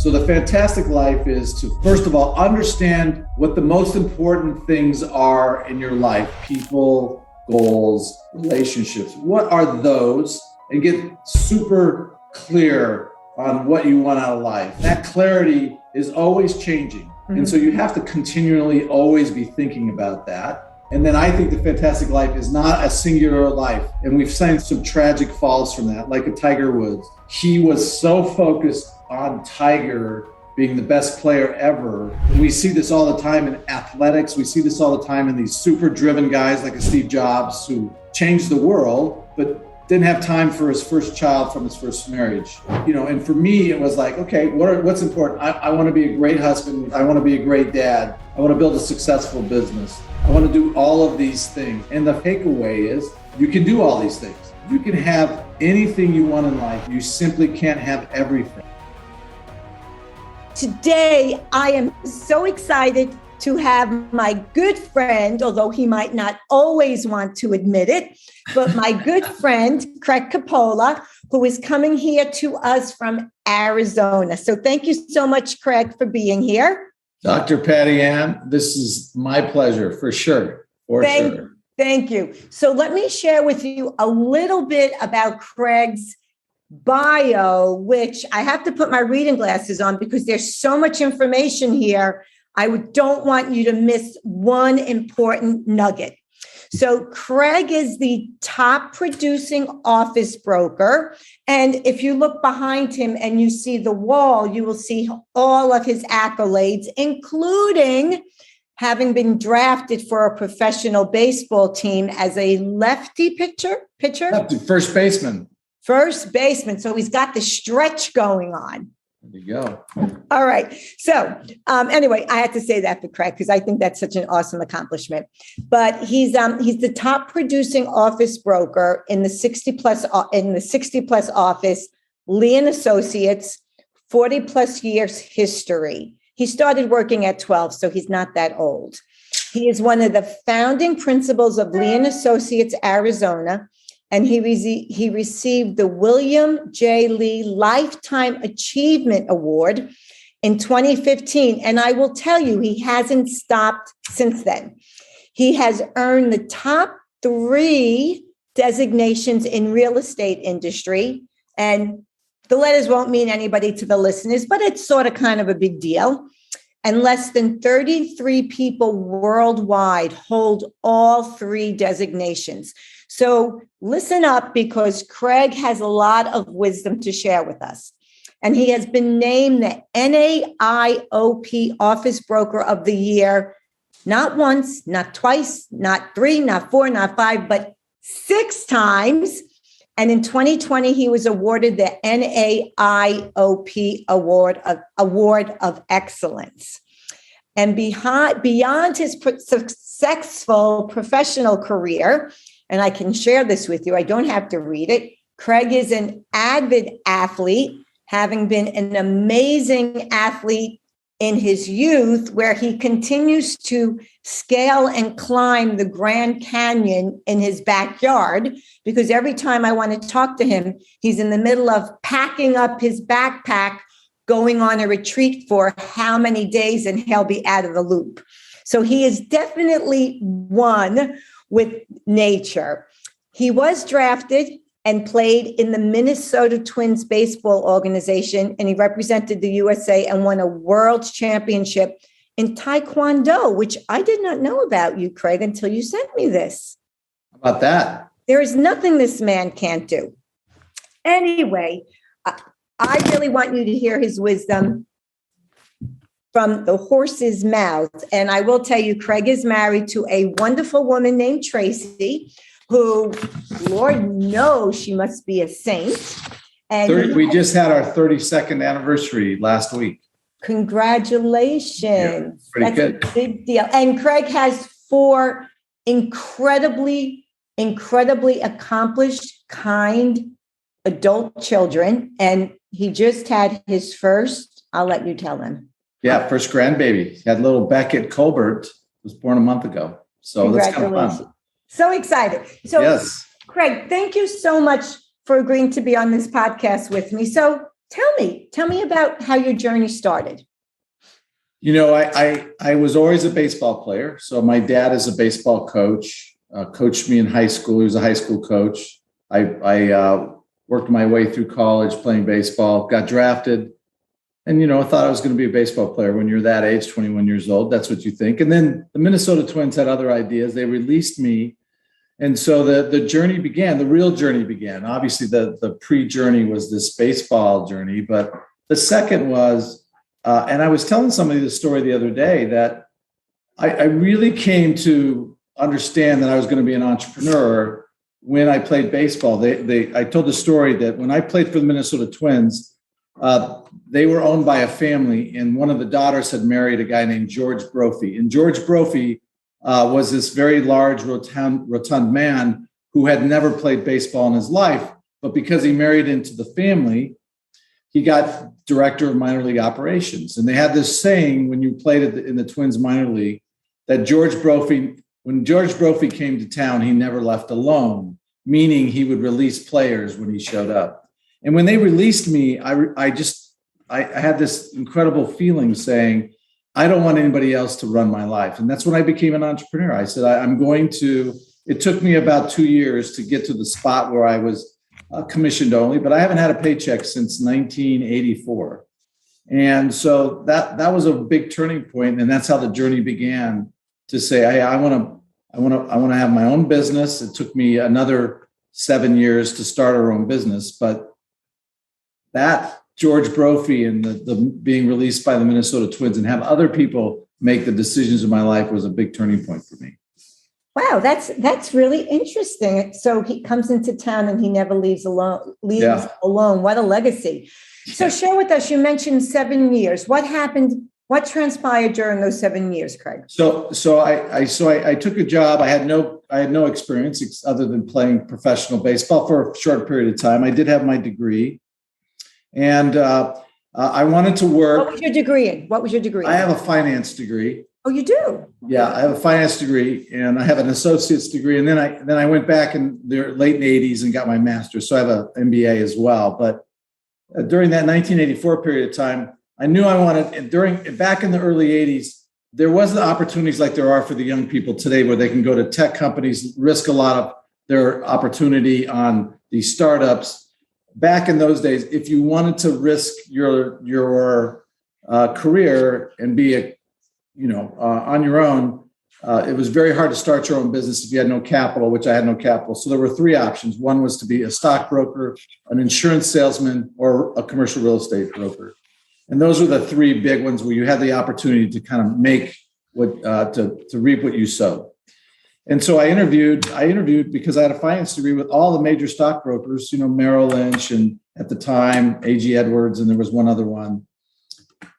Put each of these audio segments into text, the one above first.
So the fantastic life is to, first of all, understand what the most important things are in your life: people, goals, relationships. What are those? And get super clear on what you want out of life. That clarity is always changing. And so you have to continually always be thinking about that. And then I think the fantastic life is not a singular life. And we've seen some tragic falls from that, like a Tiger Woods. He was so focused on Tiger being the best player ever. And we see this all the time in athletics. We see this all the time in these super driven guys like a Steve Jobs who changed the world, but didn't have time for his first child from his first marriage. And for me, it was like, okay, what's important? I want to be a great husband. I want to be a great dad. I want to build a successful business. I want to do all of these things. And the takeaway is you can do all these things. You can have anything you want in life. You simply can't have everything. Today, I am so excited to have my good friend, although he might not always want to admit it, but my good friend, Craig Coppola, who is coming here to us from Arizona. So thank you so much, Craig, for being here. Dr. Patty Ann, this is my pleasure, for sure. Thank you. So let me share with you a little bit about Craig's bio, which I have to put my reading glasses on because there's so much information here. I don't want you to miss one important nugget. So Craig is the top producing office broker. And if you look behind him and you see the wall, you will see all of his accolades, including having been drafted for a professional baseball team as a lefty pitcher. First baseman. So he's got the stretch going on. There you go. All right. So anyway, I had to say that for Craig because I think that's such an awesome accomplishment. But he's the top producing office broker in the 60 plus office, Lee and Associates, 40 plus years history. He started working at 12, so he's not that old. He is one of the founding principals of Lee and Associates, Arizona. And he received the William J. Lee Lifetime Achievement Award in 2015. And I will tell you, he hasn't stopped since then. He has earned the top 3 designations in real estate industry. And the letters won't mean anybody to the listeners, but it's sort of kind of a big deal. And less than 33 people worldwide hold all 3 designations. So listen up because Craig has a lot of wisdom to share with us. And he has been named the NAIOP Office Broker of the Year, not once, not twice, not 3, not 4, not 5, but 6 times. And in 2020, he was awarded the NAIOP Award of Excellence. And beyond his successful professional career, and I can share this with you, I don't have to read it, Craig is an avid athlete, having been an amazing athlete in his youth, where he continues to scale and climb the Grand Canyon in his backyard, because every time I want to talk to him, he's in the middle of packing up his backpack, going on a retreat for how many days, and he'll be out of the loop. So he is definitely one with nature. He was drafted and played in the Minnesota Twins baseball organization, and he represented the USA and won a world championship in Taekwondo, which I did not know about you, Craig, until you sent me this. How about that? There is nothing this man can't do. Anyway, I really want you to hear his wisdom from the horse's mouth. And I will tell you, Craig is married to a wonderful woman named Tracy, who, Lord knows, she must be a saint. And we just had our 32nd anniversary last week. Congratulations. Yeah, That's good. A big deal. And Craig has 4 incredibly accomplished, kind adult children. And he just had his first, I'll let you tell him. Yeah, first grandbaby. He had little Beckett Colbert, was born a month ago. So that's kind of fun. So excited. So, yes. Craig, thank you so much for agreeing to be on this podcast with me. So Tell me about how your journey started. I was always a baseball player. So my dad is a baseball coach, coached me in high school. He was a high school coach. I worked my way through college playing baseball, got drafted, and, I thought I was going to be a baseball player. When you're that age, 21 years old, that's what you think. And then the Minnesota Twins had other ideas. They released me. And so the journey began, the real journey began. Obviously, the pre-journey was this baseball journey, but the second was, and I was telling somebody the story the other day, that I really came to understand that I was going to be an entrepreneur when I played baseball. I told the story that when I played for the Minnesota Twins, they were owned by a family, and one of the daughters had married a guy named George Brophy. And George Brophy was this very large, rotund man who had never played baseball in his life. But because he married into the family, he got director of minor league operations. And they had this saying when you played in the Twins minor league, that when George Brophy came to town, he never left alone, meaning he would release players when he showed up. And when they released me, I had this incredible feeling saying, I don't want anybody else to run my life. And that's when I became an entrepreneur. I said, it took me about 2 years to get to the spot where I was commissioned only, but I haven't had a paycheck since 1984. And so that was a big turning point. And that's how the journey began, to say, hey, I want to have my own business. It took me another 7 years to start our own business, but that George Brophy and the being released by the Minnesota Twins and have other people make the decisions in my life was a big turning point for me. Wow, that's really interesting. So he comes into town and he never leaves alone. What a legacy. So share with us, you mentioned 7 years. What happened? What transpired during those 7 years, Craig? So I took a job. I had no experience other than playing professional baseball for a short period of time. I did have my degree. And I wanted to work. What was your degree in? I have a finance degree. Oh, you do? Yeah, I have a finance degree, and I have an associate's degree. And then I went back in the late 80s and got my master's. So I have an MBA as well. But during that 1984 period of time, I knew I wanted, back in the early 80s, there wasn't opportunities like there are for the young people today, where they can go to tech companies, risk a lot of their opportunity on these startups. Back in those days, if you wanted to risk your career and be on your own, it was very hard to start your own business if you had no capital, which I had no capital. So there were three options. One was to be a stockbroker, an insurance salesman, or a commercial real estate broker. And those were the three big ones where you had the opportunity to kind of make to reap what you sowed. And so I interviewed because I had a finance degree with all the major stockbrokers, Merrill Lynch, and at the time, A.G. Edwards, and there was one other one.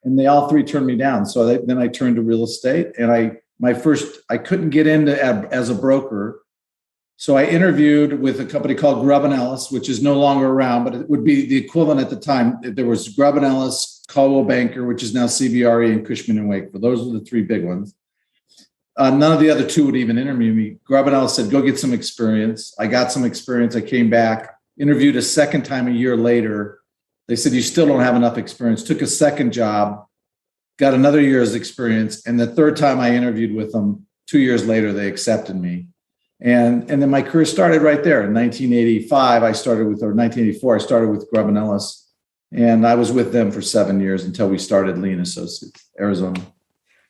And they all three turned me down. So then I turned to real estate, and I couldn't get into as a broker. So I interviewed with a company called Grubb & Ellis, which is no longer around, but it would be the equivalent at the time. There was Grubb & Ellis, Coldwell Banker, which is now CBRE, and Cushman & Wakefield. Those were the three big ones. None of the other two would even interview me. Grubb & Ellis said, go get some experience. I got some experience. I came back, interviewed a second time a year later. They said, you still don't have enough experience. Took a second job, got another year's experience. And the third time I interviewed with them, 2 years later, they accepted me. And then my career started right there. In 1984, I started with Grubb & Ellis. And I was with them for 7 years until we started Lee & Associates, Arizona.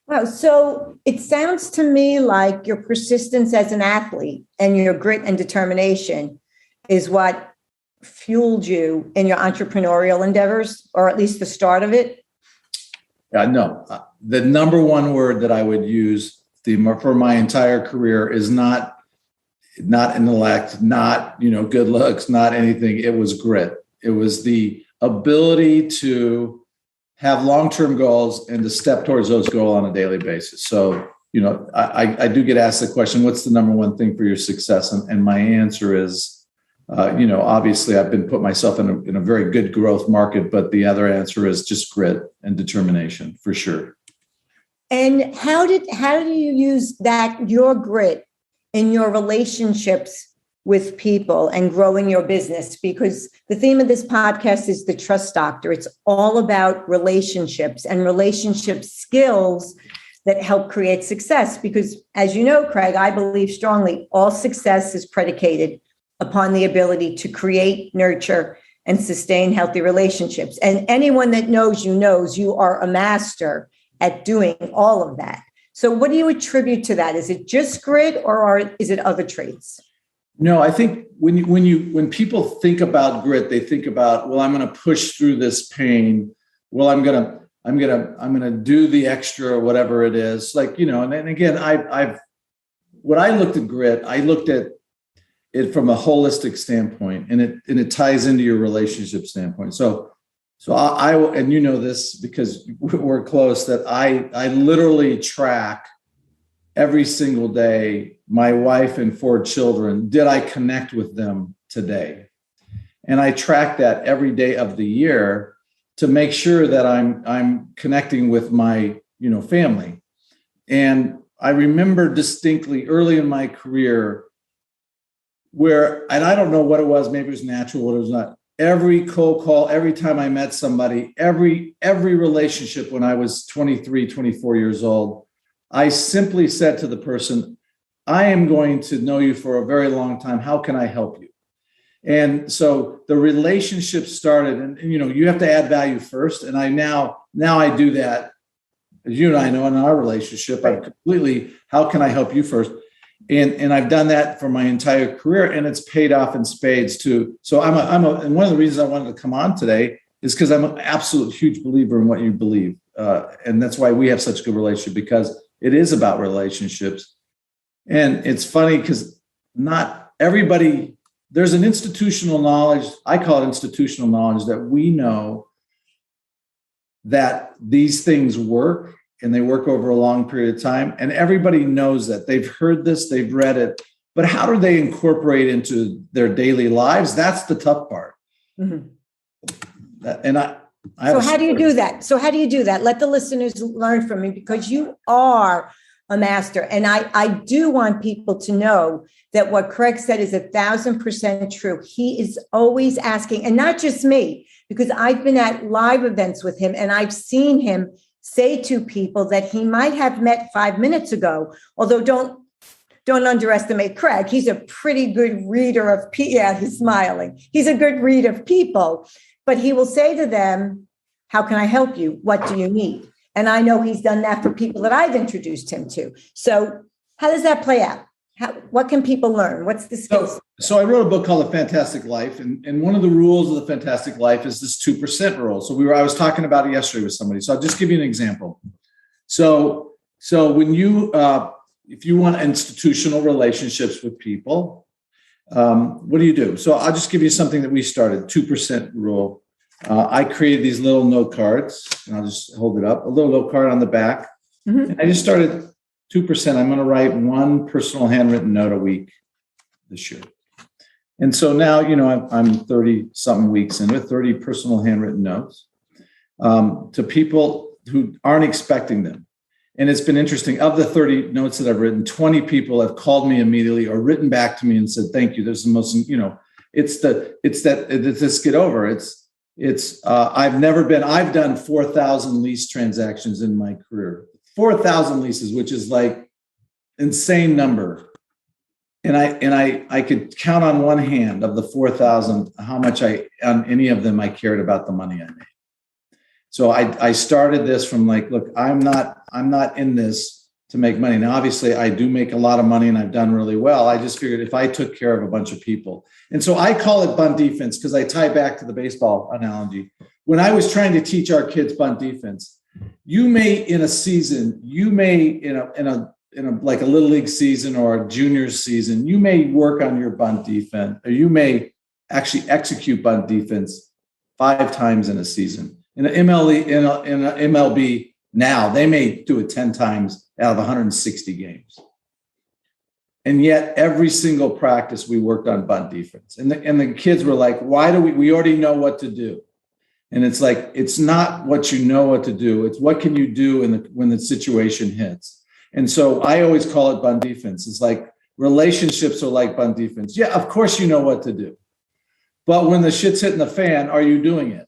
Wow. So it sounds to me like your persistence as an athlete and your grit and determination is what fueled you in your entrepreneurial endeavors, or at least the start of it. No, the number one word that I would use for my entire career is not intellect, not, good looks, not anything. It was grit. It was the ability to have long-term goals and to step towards those goals on a daily basis. So, I do get asked the question, what's the number one thing for your success? And my answer is, obviously I've been put myself in a very good growth market, but the other answer is just grit and determination for sure. And how do you use that, your grit, in your relationships with people and growing your business, because the theme of this podcast is the Trust Doctor. It's all about relationships and relationship skills that help create success. Because as you know, Craig, I believe strongly all success is predicated upon the ability to create, nurture, and sustain healthy relationships. And anyone that knows you knows you are a master at doing all of that. So what do you attribute to that? Is it just grit, or is it other traits? No, I think when people think about grit, they think about, well, I'm going to push through this pain. Well, I'm going to do the extra or whatever it is. Like, and then again, when I looked at grit, I looked at it from a holistic standpoint, and it ties into your relationship standpoint. So I and you know this because we're close, that I literally track every single day my wife and 4 children. Did I connect with them today? And I track that every day of the year to make sure that I'm connecting with my family. And I remember distinctly early in my career and I don't know what it was, maybe it was natural, what it was not. Every cold call, every time I met somebody, every relationship when I was 23, 24 years old, I simply said to the person, I am going to know you for a very long time. How can I help you? And so the relationship started, and you have to add value first. And I now I do that, as you and I know in our relationship. I'm completely, how can I help you first? And I've done that for my entire career, and it's paid off in spades too. So and one of the reasons I wanted to come on today is because I'm an absolute huge believer in what you believe. And that's why we have such a good relationship, because it is about relationships. And it's funny because not everybody, there's an institutional knowledge, I call it institutional knowledge, that we know that these things work, and they work over a long period of time. And everybody knows that. They've heard this, they've read it, but how do they incorporate into their daily lives? That's the tough part. Mm-hmm. So how do you do that? Let the listeners learn from you, because you are a master. And I do want people to know that what Craig said is 1,000% true. He is always asking, and not just me, because I've been at live events with him and I've seen him say to people that he might have met 5 minutes ago, although don't underestimate Craig. He's a pretty good reader of people. Yeah, he's smiling. He's a good reader of people, but he will say to them, how can I help you? What do you need? And I know he's done that for people that I've introduced him to. So how does that play out? What can people learn? What's the skills? So I wrote a book called The Fantastic Life. And one of the rules of The Fantastic Life is this 2% rule. So I was talking about it yesterday with somebody. So I'll just give you an example. So when if you want institutional relationships with people, what do? So I'll just give you something that we started, 2% rule. I created these little note cards, and I'll just hold it up, a little note card on the back. Mm-hmm. And I just started 2%. I'm going to write 1 personal handwritten note a week this year. And so now, I'm 30 something weeks into 30 personal handwritten notes to people who aren't expecting them. And it's been interesting. Of the 30 notes that I've written, 20 people have called me immediately or written back to me and said, thank you. There's the most, it's this get over. I've done 4,000 lease transactions in my career, 4,000 leases, which is like insane number. And I could count on one hand of the 4,000, how much on any of them I cared about the money I made. So I started this from like, look, I'm not in this to make money. Now, obviously I do make a lot of money and I've done really well. I just figured if I took care of a bunch of people. And so I call it bunt defense because I tie back to the baseball analogy. When I was trying to teach our kids bunt defense, you may in a like a little league season or a junior season, you may work on your bunt defense, or you may actually execute bunt defense 5 times in a season. In an MLB now, they may do it 10 times out of 160 games. And yet every single practice we worked on bunt defense. And the kids were like, why do we already know what to do? And it's like, it's not what you know what to do. It's what can you do when the situation hits. And so I always call it bunt defense. It's like relationships are like on defense. Yeah, of course you know what to do. But when the shit's hitting the fan, are you doing it?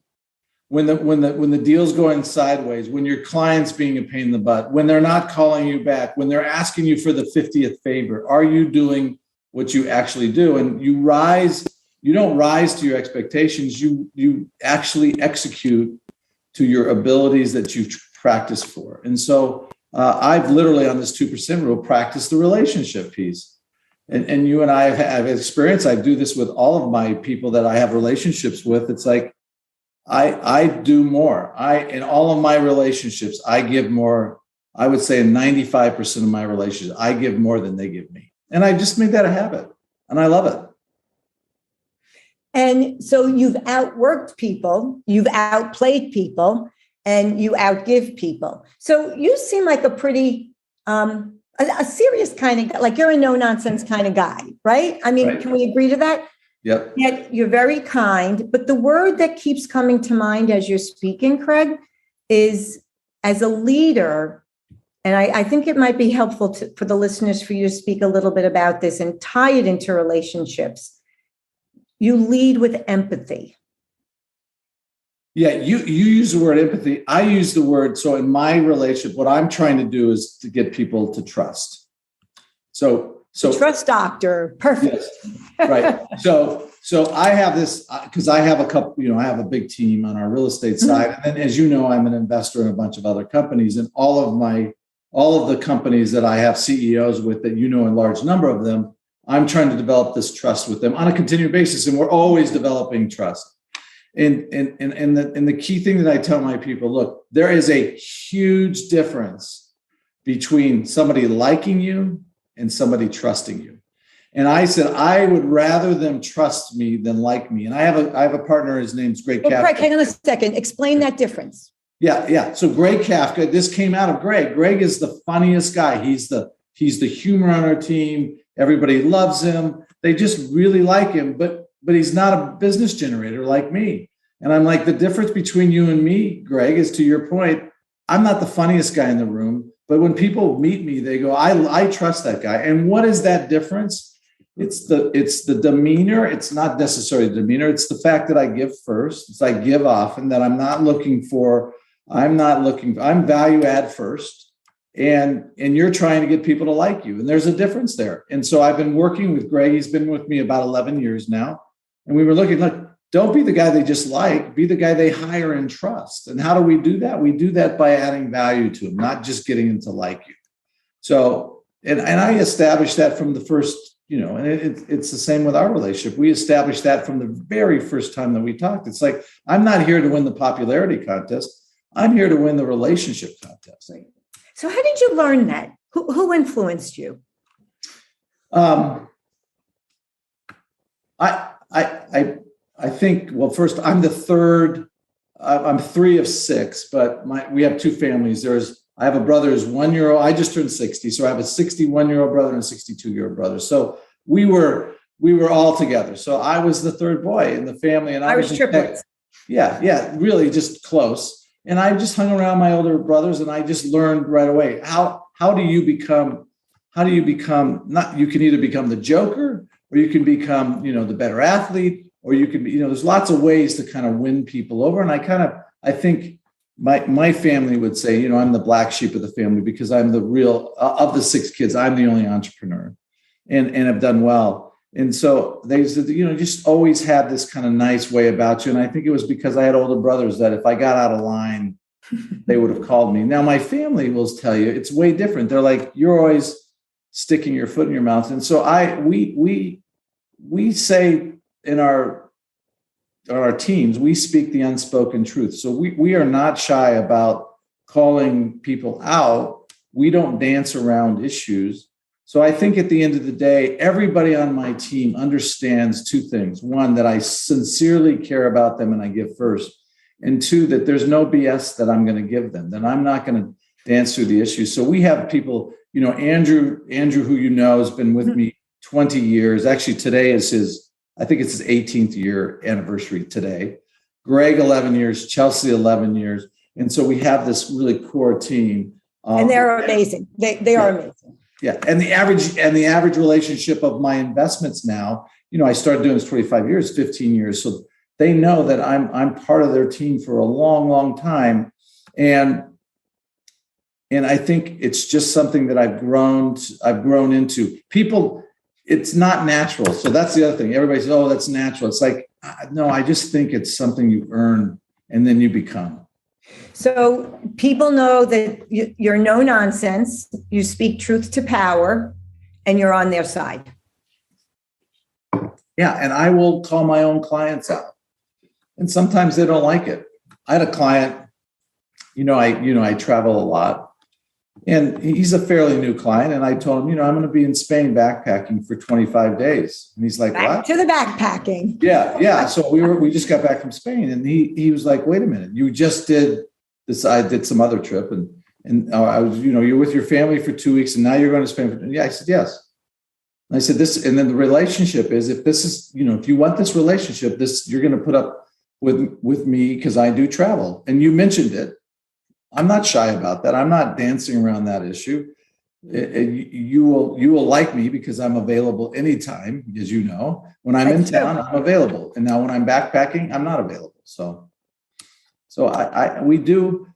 When the deal's going sideways, when your client's being a pain in the butt, when they're not calling you back, when they're asking you for the 50th favor, are you doing what you actually do? And you don't rise to your expectations. You actually execute to your abilities that you've practiced for. And so I've literally on this 2% rule practiced the relationship piece. And you and I have experience. I do this with all of my people that I have relationships with. It's like, I do more. In all of my relationships, I give more. I would say in 95% of my relationships, I give more than they give me. And I just made that a habit and I love it. And so you've outworked people, you've outplayed people, and you outgive people. So you seem like a pretty, a serious kind of guy, like you're a no nonsense kind of guy, right? I mean, right. Can we agree to that? Yep. Yet you're very kind, but the word that keeps coming to mind as you're speaking, Craig, is as a leader, and I think it might be helpful for the listeners for you to speak a little bit about this and tie it into relationships. You lead with empathy. Yeah, you use the word empathy. I use the word, so in my relationship, what I'm trying to do is to get people to trust. So trust doctor, perfect. Yes, right. So I have this because I have a couple, I have a big team on our real estate side. And then, as you know, I'm an investor in a bunch of other companies, and all of the companies that I have CEOs with that, a large number of them, I'm trying to develop this trust with them on a continued basis. And we're always developing trust. And the key thing that I tell my people, look, there is a huge difference between somebody liking you and somebody trusting you. And I said, I would rather them trust me than like me. And I have a partner, his name's Craig Coppola. Craig, hang on a second. Explain that difference. Yeah. So Greg Kafka, this came out of Greg. Greg is the funniest guy. He's the humor on our team. Everybody loves him. They just really like him, but he's not a business generator like me. And I'm like, the difference between you and me, Greg, is, to your point, I'm not the funniest guy in the room, but when people meet me, they go, I trust that guy. And what is that difference? It's the demeanor. It's not necessarily the demeanor. It's the fact that I give first. It's I give often, that I'm value add first. And you're trying to get people to like you. And there's a difference there. And so I've been working with Greg. He's been with me about 11 years now. And we were looking, don't be the guy they just like, be the guy they hire and trust. And how do we do that? We do that by adding value to them, not just getting them to like you. So, and I established that from the first, and it's the same with our relationship. We established that from the very first time that we talked. It's like, I'm not here to win the popularity contest. I'm here to win the relationship contest. So how did you learn that? Who influenced you? I think, well, first, I'm the third. I'm three of six, but we have two families. I have a brother who's 1 year old. I just turned 60. So I have a 61-year-old brother and a 62-year-old brother. So we were all together. So I was the third boy in the family. And I was triplets. Yeah, really just close. And I just hung around my older brothers, and I just learned right away, how do you become, you can either become the joker, or you can become, the better athlete, or you can be, there's lots of ways to kind of win people over. And I think my family would say, I'm the black sheep of the family, because I'm the real, of the six kids, I'm the only entrepreneur and have done well. And so they said, just always had this kind of nice way about you. And I think it was because I had older brothers that if I got out of line, they would have called me. Now, my family will tell you it's way different. They're like, you're always sticking your foot in your mouth. And so we say in our teams, we speak the unspoken truth. So we are not shy about calling people out. We don't dance around issues. So I think at the end of the day, everybody on my team understands two things. One, that I sincerely care about them and I give first. And two, that there's no BS that I'm going to give them, that I'm not going to dance through the issues. So we have people, Andrew, who has been with me 20 years. Actually, today is I think it's his 18th year anniversary today. Greg, 11 years, Chelsea, 11 years. And so we have this really core team. And they're amazing. They are amazing. Yeah. And the average relationship of my investments now, I started doing this 25 years, 15 years. So they know that I'm part of their team for a long, long time. And I think it's just something that I've grown into. People, it's not natural. So that's the other thing. Everybody says, oh, that's natural. It's like, no, I just think it's something you earn and then you become. So people know that you're no nonsense, you speak truth to power, and you're on their side. Yeah. And I will call my own clients out. And sometimes they don't like it. I had a client, I travel a lot, and he's a fairly new client. And I told him, I'm going to be in Spain backpacking for 25 days. And he's like, back what? To the backpacking. Yeah. So we just got back from Spain, and he was like, wait a minute, you just did this. I did some other trip, and I was, you're with your family for 2 weeks, and now you're going to Spain. Yeah. I said, yes. And I said this, and then the relationship is, if this is, if you want this relationship, you're going to put up with me because I do travel. And you mentioned it. I'm not shy about that. I'm not dancing around that issue. You will like me because I'm available anytime, as you know. When I'm in town, I'm available. And now when I'm backpacking, I'm not available. So we do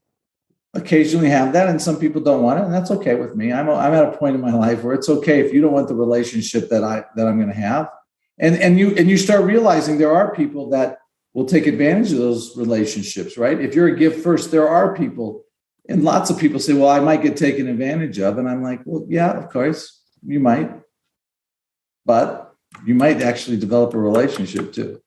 occasionally have that, and some people don't want it, and that's okay with me. I'm at a point in my life where it's okay if you don't want the relationship that I'm going to have, and you start realizing there are people that will take advantage of those relationships, right? If you're a give first, there are people, and lots of people say, well, I might get taken advantage of, and I'm like, well, yeah, of course you might, but you might actually develop a relationship too.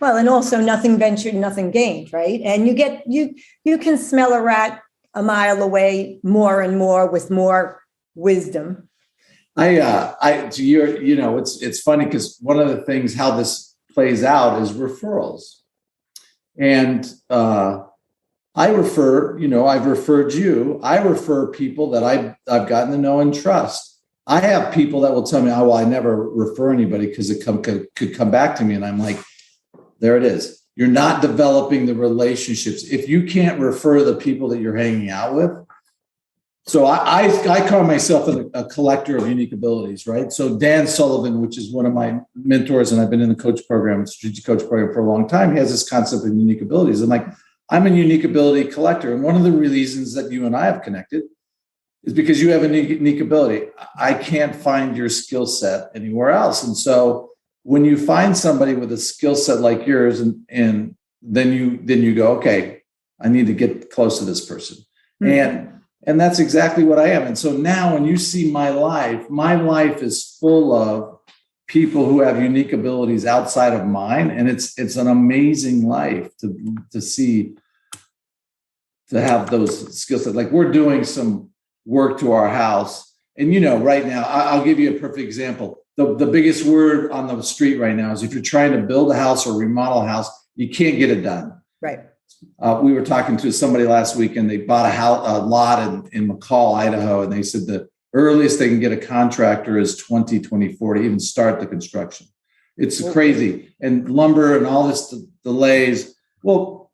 Well, and also nothing ventured, nothing gained, right? And you can smell a rat a mile away more and more with more wisdom. It's funny because one of the things how this plays out is referrals. And I've referred you. I refer people that I've gotten to know and trust. I have people that will tell me, oh, well, I never refer anybody because it could come back to me. And I'm like, there it is. You're not developing the relationships. If you can't refer the people that you're hanging out with. So I call myself a collector of unique abilities, right? So Dan Sullivan, which is one of my mentors, and I've been in the coach program, strategic coach program for a long time, he has this concept of unique abilities. I'm like, I'm a unique ability collector. And one of the reasons that you and I have connected is because you have a unique ability. I can't find your skill set anywhere else. And so when you find somebody with a skill set like yours, and then you go, okay, I need to get close to this person. Mm-hmm. And that's exactly what I am. And so now when you see my life is full of people who have unique abilities outside of mine. And it's an amazing life to see, to have those skill sets. Like we're doing some work to our house. And, right now, I'll give you a perfect example. The biggest word on the street right now is if you're trying to build a house or remodel a house, you can't get it done. Right. We were talking to somebody last week, and they bought a lot in McCall, Idaho, and they said the earliest they can get a contractor is 2024 to even start the construction. It's crazy. And lumber and all this delays. Well,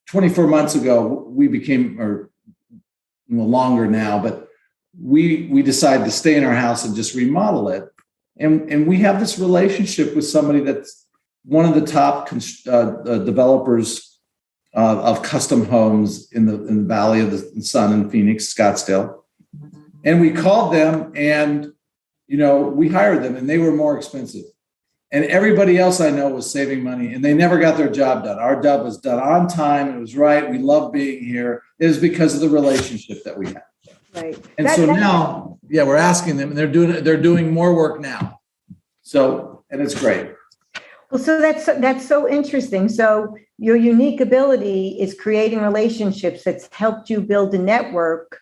24 months ago, we became, or longer now, but we decided to stay in our house and just remodel it. And we have this relationship with somebody that's one of the top developers of custom homes in the Valley of the Sun in Phoenix, Scottsdale. And we called them, and, we hired them, and they were more expensive. And everybody else I know was saving money, and they never got their job done. Our job was done on time. It was right. We love being here. It was because of the relationship that we had. Right. And now, we're asking them, and they're doing more work now. So, and it's great. Well, so that's so interesting. So your unique ability is creating relationships that's helped you build a network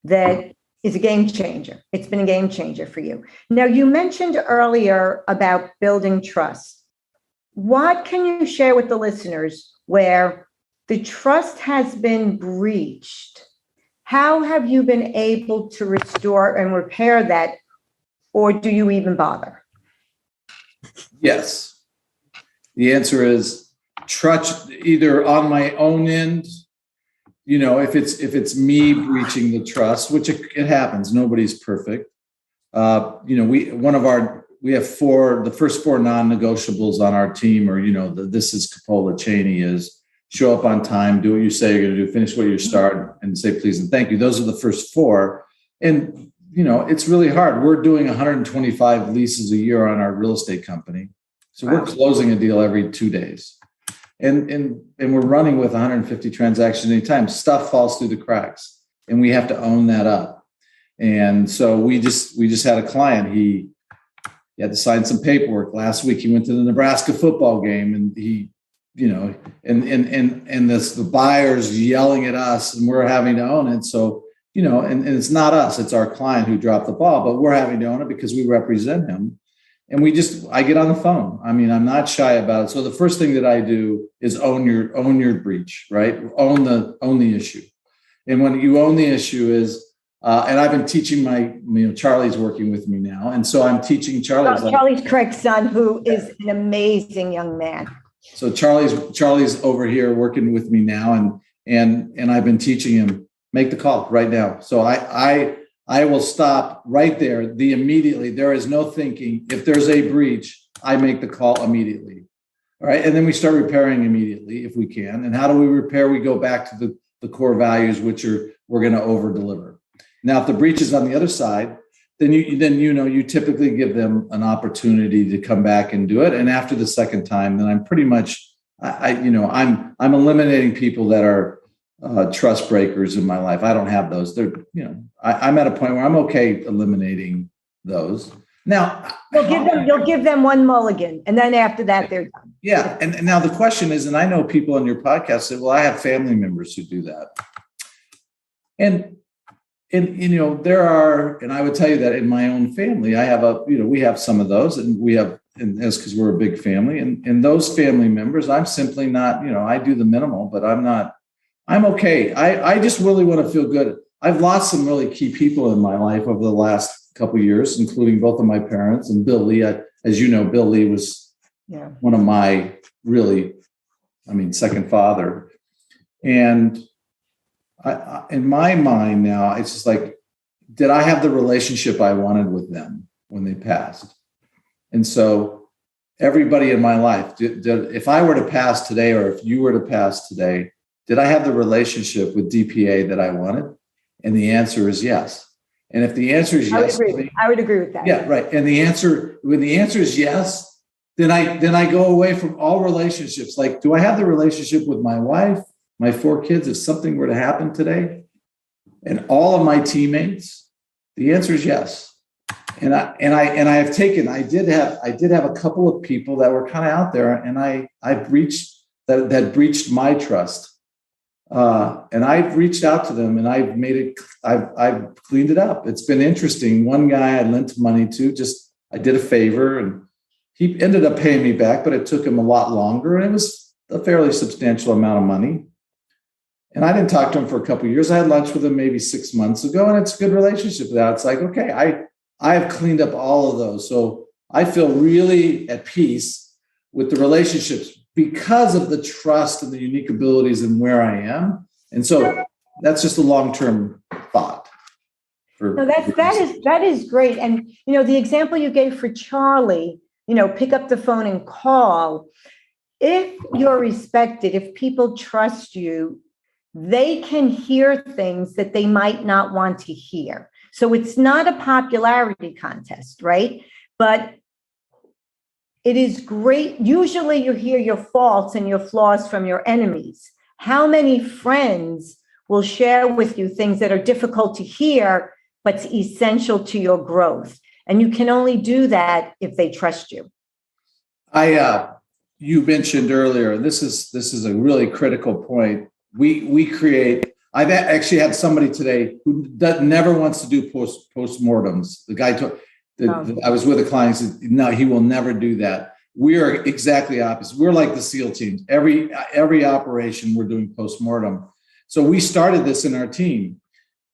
that is a game changer. It's been a game changer for you. Now, you mentioned earlier about building trust. What can you share with the listeners where the trust has been breached? How have you been able to restore and repair that, or do you even bother? Yes. The answer is trust, either on my own end, if it's me breaching the trust, which it happens, nobody's perfect. We have the first four non-negotiables on our team are, this is Coppola Cheney is show up on time, do what you say you're going to do, finish what you start, and say please and thank you. Those are the first four. And, it's really hard. We're doing 125 leases a year on our real estate company. So we're closing a deal every 2 days. And we're running with 150 transactions anytime. Stuff falls through the cracks, and we have to own that up. And so we just had a client. He had to sign some paperwork last week. He went to the Nebraska football game, and he, the buyers yelling at us, and we're having to own it. So, and it's not us, it's our client who dropped the ball, but we're having to own it because we represent him. And I get on the phone. I mean, I'm not shy about it. So the first thing that I do is own your breach, right? Own the issue. And when you own the issue is, and I've been teaching Charlie's working with me now. And so I'm teaching Charlie. Charlie's Craig's son, who is an amazing young man. So Charlie's over here working with me now. And I've been teaching him, make the call right now. So I will stop right there. Immediately, there is no thinking. If there's a breach, I make the call immediately. All right. And then we start repairing immediately if we can. And how do we repair? We go back to the core values, which are we're going to over deliver. Now, if the breach is on the other side, then you typically give them an opportunity to come back and do it. And after the second time, then I'm pretty much I'm eliminating people that are trust breakers in my life. I don't have those. I'm at a point where I'm okay eliminating those. Now, you'll give them one mulligan, and then after that, they're done. Yeah, and now the question is, and I know people on your podcast say, "Well, I have family members who do that," and there are, and I would tell you that in my own family, I have we have some of those, and that's because we're a big family, and those family members, I'm simply not, I do the minimal, but I'm okay. I just really want to feel good. I've lost some really key people in my life over the last couple of years, including both of my parents and Bill Lee. As you know, Bill Lee was one of my second father. And in my mind now, it's just like, did I have the relationship I wanted with them when they passed? And so everybody in my life, if I were to pass today, or if you were to pass today, did I have the relationship with DPA that I wanted? And the answer is yes. And if the answer is yes, I would agree with that. Yeah, right. And when the answer is yes, then I go away from all relationships. Like, do I have the relationship with my wife, my 4 kids, if something were to happen today, and all of my teammates? The answer is yes. And I did have a couple of people that were kind of out there, and I breached that breached my trust. And I've reached out to them, and I've cleaned it up. It's been interesting. One guy I lent money to, I did a favor, and he ended up paying me back, but it took him a lot longer, and it was a fairly substantial amount of money. And I didn't talk to him for a couple of years. I had lunch with him maybe 6 months ago, and it's a good relationship now. It's like, okay, I've cleaned up all of those. So I feel really at peace with the relationships because of the trust and the unique abilities and where I am. And so that's just a long-term thought. That is great. And, the example you gave for Charlie, pick up the phone and call. If you're respected, if people trust you, they can hear things that they might not want to hear. So it's not a popularity contest, right? But it is great. Usually you hear your faults and your flaws from your enemies. How many friends will share with you things that are difficult to hear, but essential to your growth? And you can only do that if they trust you. You mentioned earlier, this is a really critical point. I've actually had somebody today who never wants to do postmortems. The guy I was with a client and said, no, he will never do that. We are exactly opposite. We're like the SEAL teams. Every operation we're doing postmortem. So we started this in our team.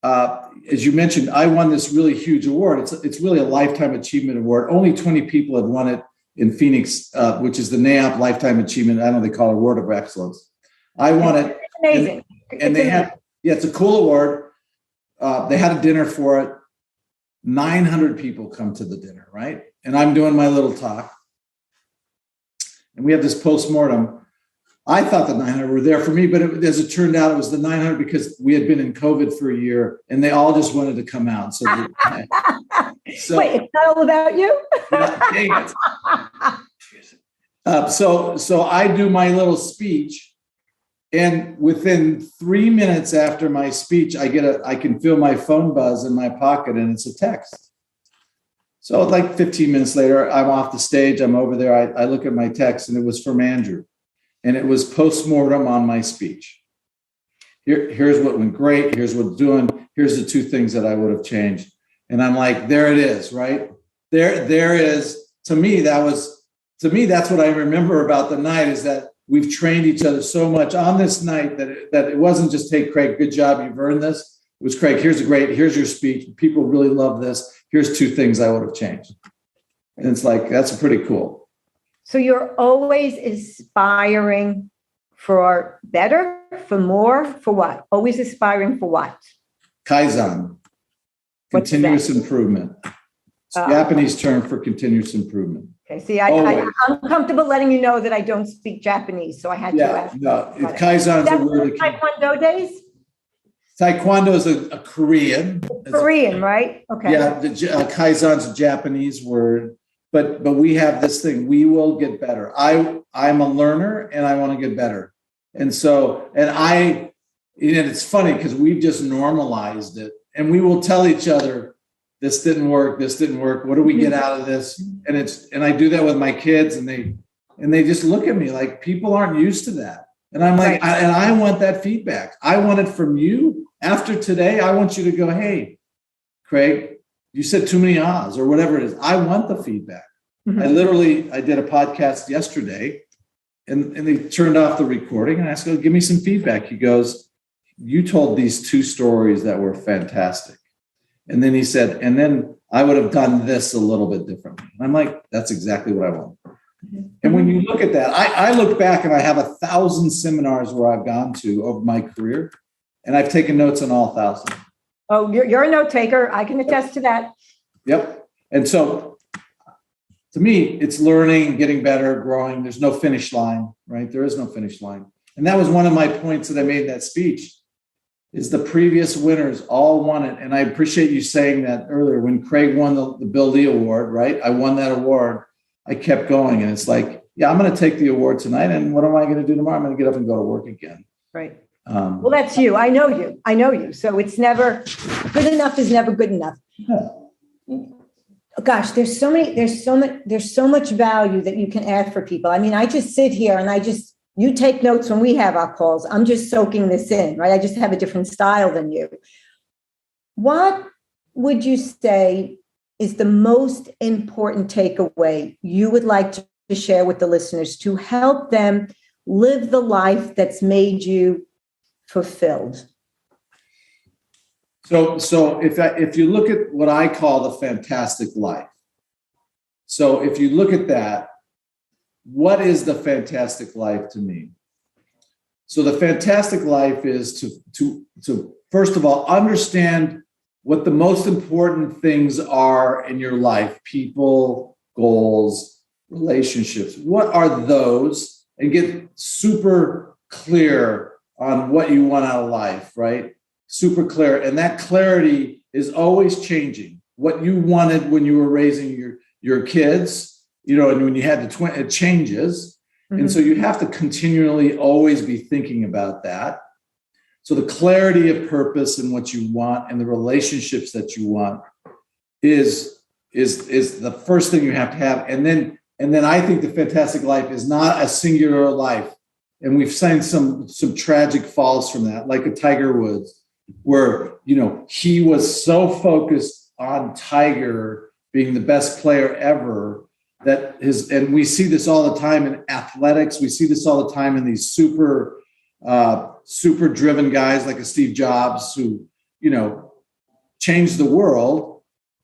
As you mentioned, I won this really huge award. It's really a lifetime achievement award. Only 20 people have won it in Phoenix, which is the NAAP Lifetime Achievement. I know they call it Award of Excellence. I won it. Amazing. And they had, it's a cool award. They had a dinner for it. 900 people come to the dinner, right? And I'm doing my little talk. And we have this postmortem. I thought the 900 were there for me, but as it turned out, it was the 900 because we had been in COVID for a year and they all just wanted to come out. So, Wait, it's not all about you? Dang it. So I do my little speech, and within 3 minutes after my speech, I can feel my phone buzz in my pocket, and it's a text. So like 15 minutes later, I'm off the stage. I'm over there. I look at my text, and it was from Andrew, and it was postmortem on my speech. Here's what went great. Here's what's doing. Here's the 2 things that I would have changed. And I'm like, there it is, right? There is. To me, that's what I remember about the night, is that we've trained each other so much on this night that it wasn't just, hey, Craig, good job, you've earned this. It was, Craig, here's your speech. People really love this. Here's 2 things I would have changed. And it's like, that's pretty cool. So you're always aspiring for better, for more, for what? Always aspiring for what? Kaizen, continuous improvement. It's Japanese term for continuous improvement. Okay, see, I'm comfortable letting you know that I don't speak Japanese, so I had to ask. No, Kaizen is a word. Taekwondo days? Taekwondo is a Korean. Korean, right? Okay. Yeah, Kaizen is a Japanese word, but we have this thing. We will get better. I'm a learner, and I want to get better. And so, and it's funny because we've just normalized it, and we will tell each other, this didn't work. What do we get out of this? And I do that with my kids, and they just look at me like, people aren't used to that. And I'm like, right. I want that feedback. I want it from you. After today, I want you to go, hey, Craig, you said too many ahs or whatever it is. I want the feedback. Mm-hmm. I did a podcast yesterday, and they turned off the recording, and I asked, give me some feedback. He goes, you told these 2 stories that were fantastic. And then he said, and then I would have done this a little bit differently. And I'm like, that's exactly what I want. Mm-hmm. And when you look at that, I look back and I have 1,000 seminars where I've gone to over my career, and I've taken notes on all 1,000. Oh, you're a note taker. I can attest to that. Yep. And so to me, it's learning, getting better, growing. There's no finish line, right? There is no finish line. And that was one of my points that I made in that speech. Is the previous winners all won it. And I appreciate you saying that earlier. When Craig won the Bill Lee Award, right? I won that award. I kept going. And it's like, yeah, I'm going to take the award tonight. And what am I going to do tomorrow? I'm going to get up and go to work again. Right. Well, that's you. I know you. So it's never, good enough is never good enough. Yeah. Gosh, there's so much value that you can add for people. I mean, I just sit here and you take notes when we have our calls. I'm just soaking this in, right? I just have a different style than you. What would you say is the most important takeaway you would like to share with the listeners to help them live the life that's made you fulfilled? So if you look at what I call the fantastic life, so if you look at that, what is the fantastic life to me? So the fantastic life is to first of all, understand what the most important things are in your life: people, goals, relationships. What are those? And get super clear on what you want out of life, right? Super clear. And that clarity is always changing. What you wanted when you were raising your kids, and when you had the twin, it changes. Mm-hmm. And so you have to continually always be thinking about that. So the clarity of purpose and what you want and the relationships that you want is the first thing you have to have. And then I think the fantastic life is not a singular life. And we've seen some tragic falls from that, like a Tiger Woods, where, he was so focused on Tiger being the best player ever and we see this all the time in athletics. We see this all the time in these super driven guys like a Steve Jobs who, changed the world,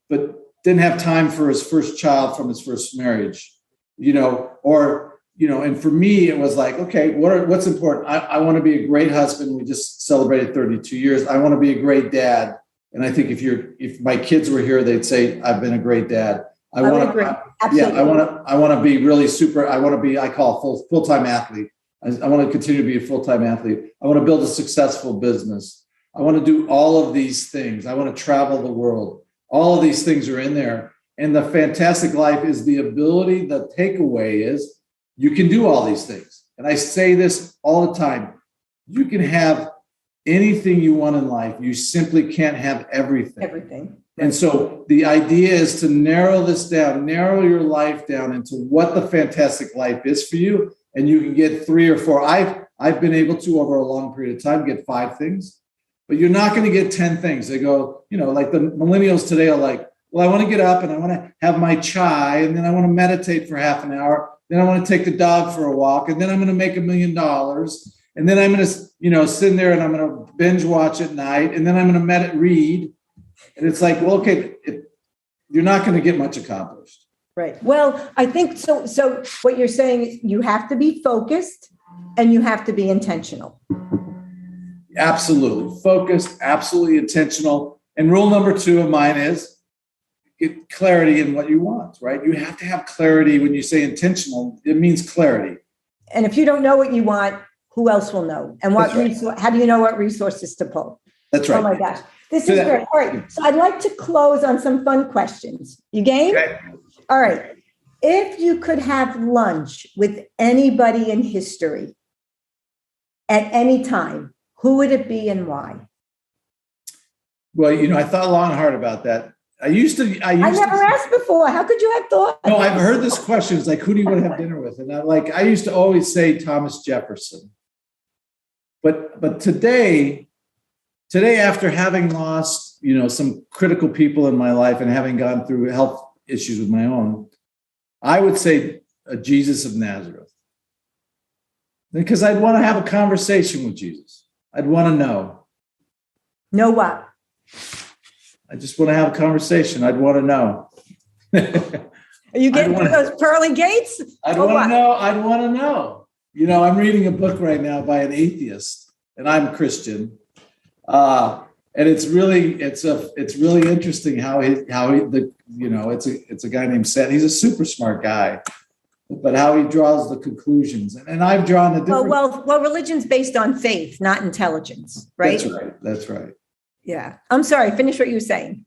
but didn't have time for his first child from his first marriage, and for me, it was like, okay, what's important? I want to be a great husband. We just celebrated 32 years. I want to be a great dad. And I think if my kids were here, they'd say, I've been a great dad. I would want agree. to, Absolutely. I want to be really super. I want to be, I call a full-time athlete. I want to continue to be a full-time athlete. I want to build a successful business. I want to do all of these things. I want to travel the world. All of these things are in there. And the fantastic life is the ability, the takeaway is you can do all these things. And I say this all the time. You can have anything you want in life. You simply can't have everything. Everything. And so the idea is to narrow this down, narrow your life down into what the fantastic life is for you. And you can get 3 or 4. I've been able to, over a long period of time, get 5 things, but you're not going to get 10 things. They go, like the millennials today are like, well, I want to get up and I want to have my chai, and then I want to meditate for half an hour. Then I want to take the dog for a walk, and then I'm going to make $1 million. And then I'm going to, sit there and I'm going to binge watch at night, and then I'm going to read. And it's like, well, okay, you're not going to get much accomplished. Right. Well, I think so. So what you're saying is you have to be focused and you have to be intentional. Absolutely. Focused, absolutely intentional. And rule number 2 of mine is get clarity in what you want, right? You have to have clarity. When you say intentional, it means clarity. And if you don't know what you want, who else will know? And how do you know what resources to pull? That's right. Oh my gosh. This is great. All right. So I'd like to close on some fun questions. You game? Okay. All right. If you could have lunch with anybody in history at any time, who would it be and why? Well, I thought long and hard about that. I never asked before. How could you have thought? No, I've heard this question. It's like, who do you want to have dinner with? And I used to always say Thomas Jefferson. But today, after having lost, some critical people in my life and having gone through health issues with my own, I would say Jesus of Nazareth. Because I'd want to have a conversation with Jesus. I'd want to know. Know what? I just want to have a conversation. I'd want to know. Are you getting through those pearly gates? I'd want to know. I'd want to know. I'm reading a book right now by an atheist, and I'm Christian. And it's really interesting how it's a guy named Seth. He's a super smart guy, but how he draws the conclusions. And I've drawn a different. Well, religion's based on faith, not intelligence, right? That's right. Yeah. I'm sorry. Finish what you were saying.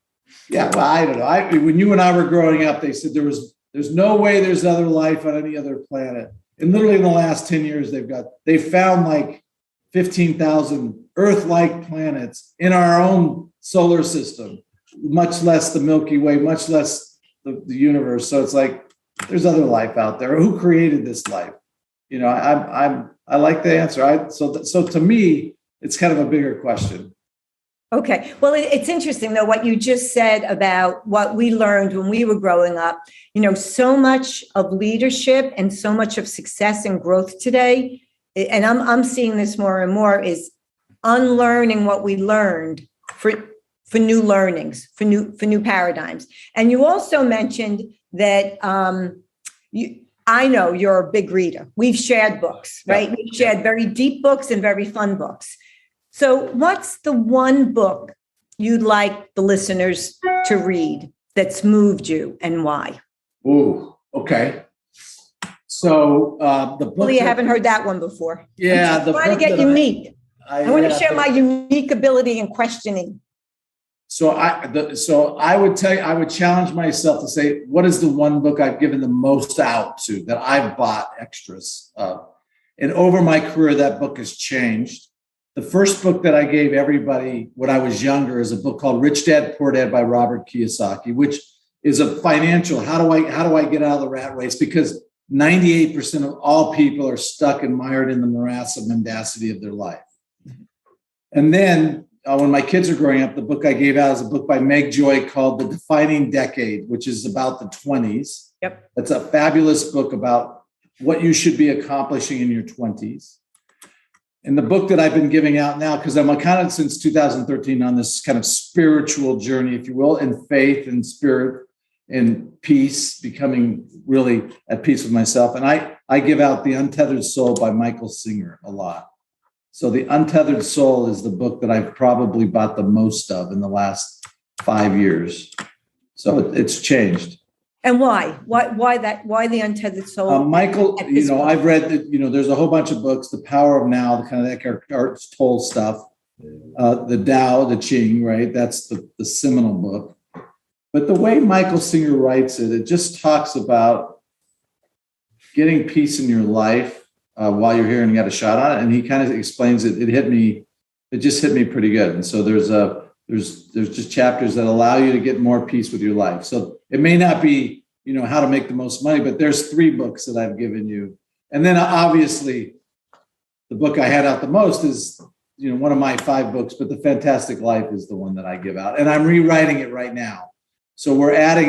Yeah. Well, I don't know. When you and I were growing up, they said there's no way there's other life on any other planet. And literally in the last 10 years, they found like 15,000 Earth-like planets in our own solar system, much less the Milky Way, much less the universe. So it's like there's other life out there. Who created this life? I like the answer. So to me, it's kind of a bigger question. Okay. Well, it's interesting, though, what you just said about what we learned when we were growing up. So much of leadership and so much of success and growth today, and I'm seeing this more and more, is unlearning what we learned for new learnings, for new paradigms. And you also mentioned that I know you're a big reader. We've shared books, right? We've shared very deep books and very fun books. So what's the one book you'd like the listeners to read that's moved you and why? Ooh, okay. So the book. Well, you haven't heard that one before. Yeah. I'm trying to get unique. I want to share my unique ability in questioning. So I would challenge myself to say, what is the one book I've given the most out to, that I've bought extras of? And over my career, that book has changed. The first book that I gave everybody when I was younger is a book called Rich Dad, Poor Dad by Robert Kiyosaki, which is a financial, how do I get out of the rat race? Because 98% of all people are stuck and mired in the morass of mendacity of their life. And then when my kids are growing up, the book I gave out is a book by Meg Joy called The Defining Decade, which is about the 20s. Yep. It's a fabulous book about what you should be accomplishing in your 20s. And the book that I've been giving out now, because I'm kind of since 2013 on this kind of spiritual journey, if you will, in faith and spirit and peace, becoming really at peace with myself. And I give out The Untethered Soul by Michael Singer a lot. So The Untethered Soul is the book that I've probably bought the most of in the last 5 years. So it's changed. And why? Why that? Why the Untethered Soul? Michael, I've read that, there's a whole bunch of books, The Power of Now, the kind of Eckhart Tolle stuff, the Tao, the Ching, right? That's the seminal book. But the way Michael Singer writes it, it just talks about getting peace in your life while you're here and you got a shot on it. And he kind of explains it. It just hit me pretty good. And so there's just chapters that allow you to get more peace with your life. So it may not be, how to make the most money, but there's 3 books that I've given you. And then obviously the book I had out the most is, one of my 5 books, but The Fantastic Life is the one that I give out. And I'm rewriting it right now. So we're adding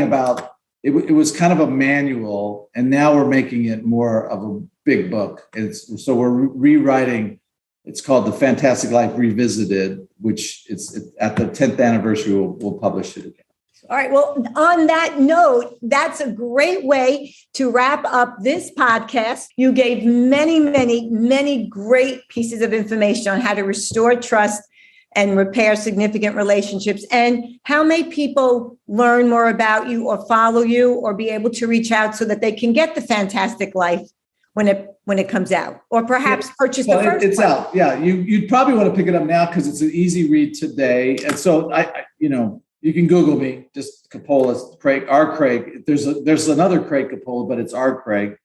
it was kind of a manual, and now we're making it more of a big book. So we're rewriting. It's called The Fantastic Life Revisited, which it's at the 10th anniversary, we'll publish it again. All right. Well, on that note, that's a great way to wrap up this podcast. You gave many, many, many great pieces of information on how to restore trust and repair significant relationships. And how may people learn more about you or follow you or be able to reach out so that they can get The Fantastic Life when it comes out, or perhaps purchase the first it's one? Out. Yeah. You'd probably want to pick it up now because it's an easy read today. And so you can Google me, just Coppola, Craig, R. Craig. There's another Craig Coppola, but it's R. Craig.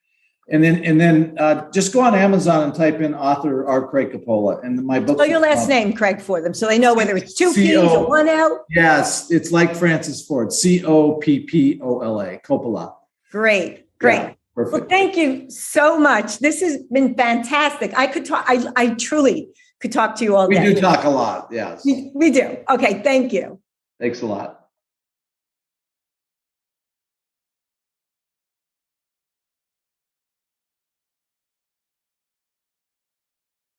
And then just go on Amazon and type in author R. Craig Coppola, and my book. Spell your last name, Craig, for them, so they know whether it's 2 P's or 1 L. Yes, it's like Francis Ford, Coppola, Coppola. Great. Yeah, perfect. Well, thank you so much. This has been fantastic. I could talk. I truly could talk to you all day. We do talk a lot. Yes, we do. Okay, thank you. Thanks a lot.